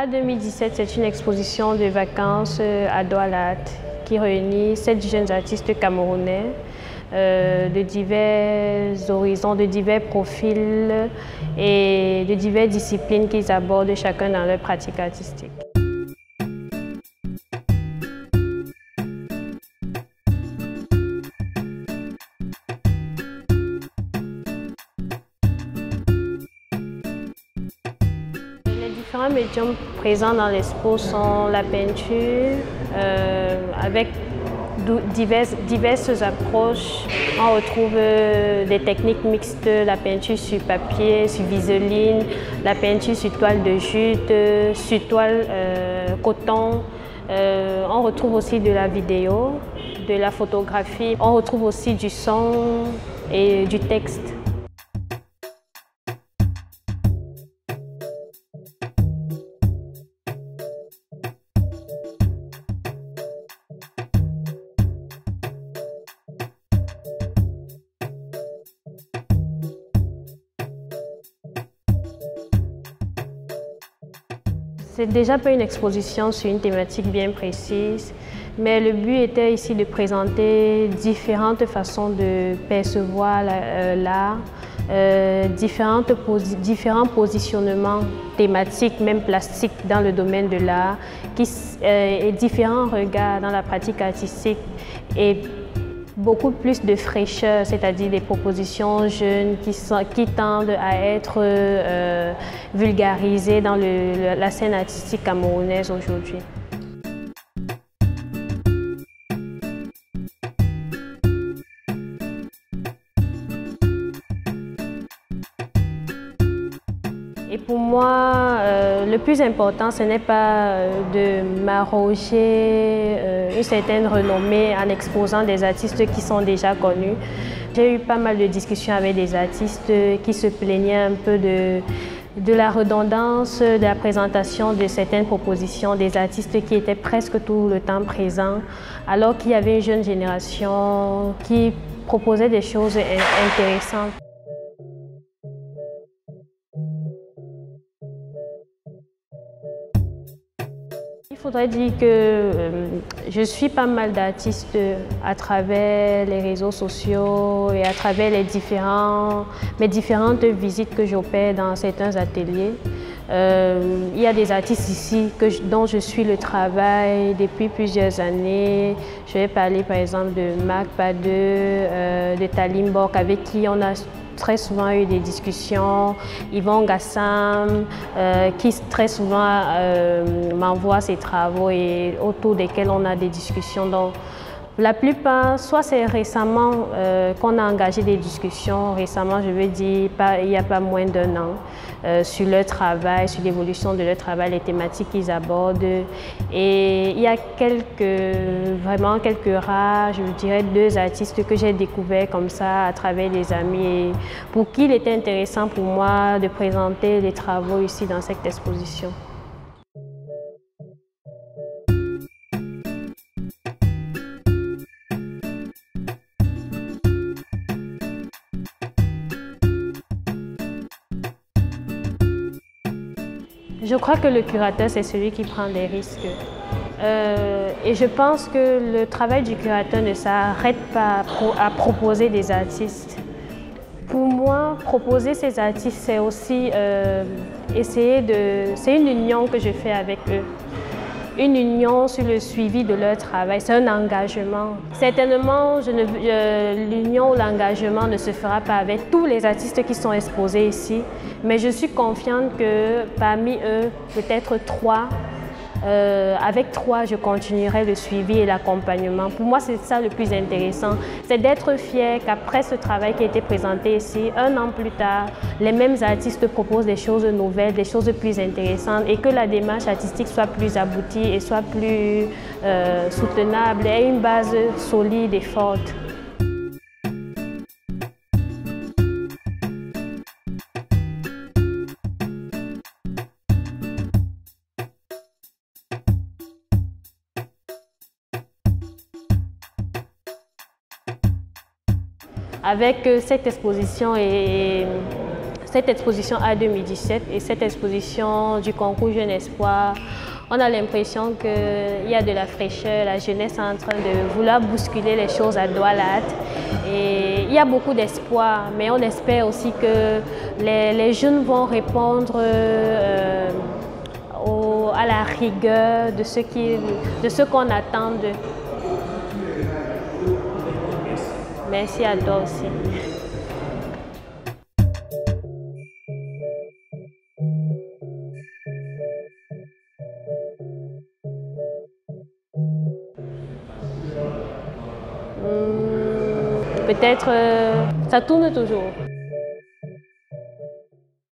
Gala 2017, c'est une exposition de vacances à Douala qui réunit 7 jeunes artistes camerounais de divers horizons, de divers profils et de diverses disciplines qu'ils abordent chacun dans leur pratique artistique. Les différents médiums présents dans l'expo sont la peinture, avec diverses approches. On retrouve des techniques mixtes, la peinture sur papier, sur viseline, la peinture sur toile de jute, sur toile coton. On retrouve aussi de la vidéo, de la photographie. On retrouve aussi du son et du texte. C'est déjà pas une exposition sur une thématique bien précise, mais le but était ici de présenter différentes façons de percevoir l'art, différents positionnements thématiques, même plastiques dans le domaine de l'art, et différents regards dans la pratique artistique et beaucoup plus de fraîcheur, c'est-à-dire des propositions jeunes qui tendent à être vulgarisées dans la scène artistique camerounaise aujourd'hui. Et pour moi, le plus important, ce n'est pas de m'arroger une certaine renommée en exposant des artistes qui sont déjà connus. J'ai eu pas mal de discussions avec des artistes qui se plaignaient un peu de la redondance de la présentation de certaines propositions, des artistes qui étaient presque tout le temps présents, alors qu'il y avait une jeune génération qui proposait des choses intéressantes. Il faudrait dire que je suis pas mal d'artistes à travers les réseaux sociaux et à travers mes différentes visites que j'opère dans certains ateliers. Il y a des artistes ici dont je suis le travail depuis plusieurs années. Je vais parler par exemple de Marc Padeux, de Talim Bork, avec qui on a très souvent eu des discussions, Yvon Gassam, qui très souvent m'envoie ses travaux et autour desquels on a des discussions. Donc, la plupart, soit c'est récemment qu'on a engagé des discussions, récemment je veux dire il n'y a pas moins d'1 an, sur leur travail, sur l'évolution de leur travail, les thématiques qu'ils abordent. Et il y a vraiment quelques rares, je dirais 2 artistes que j'ai découverts comme ça à travers des amis et pour qui il était intéressant pour moi de présenter les travaux ici dans cette exposition. Je crois que le curateur, c'est celui qui prend des risques. Et je pense que le travail du curateur ne s'arrête pas à proposer des artistes. Pour moi, proposer ces artistes, c'est aussi c'est une union que je fais avec eux. Une union sur le suivi de leur travail, c'est un engagement. Certainement, l'union ou l'engagement ne se fera pas avec tous les artistes qui sont exposés ici, mais je suis confiante que parmi eux, peut-être 3, avec 3, je continuerai le suivi et l'accompagnement. Pour moi, c'est ça le plus intéressant, c'est d'être fier qu'après ce travail qui a été présenté ici, 1 an plus tard, les mêmes artistes proposent des choses nouvelles, des choses plus intéressantes et que la démarche artistique soit plus aboutie et soit plus soutenable et ait une base solide et forte. Avec cette exposition et cette exposition A 2017 et cette exposition du concours Jeune Espoir, on a l'impression qu'il y a de la fraîcheur, la jeunesse est en train de vouloir bousculer les choses à Douala. Et il y a beaucoup d'espoir, mais on espère aussi que les jeunes vont répondre à la rigueur de ce qu'on attend d'eux. Merci à toi aussi. Peut-être, ça tourne toujours.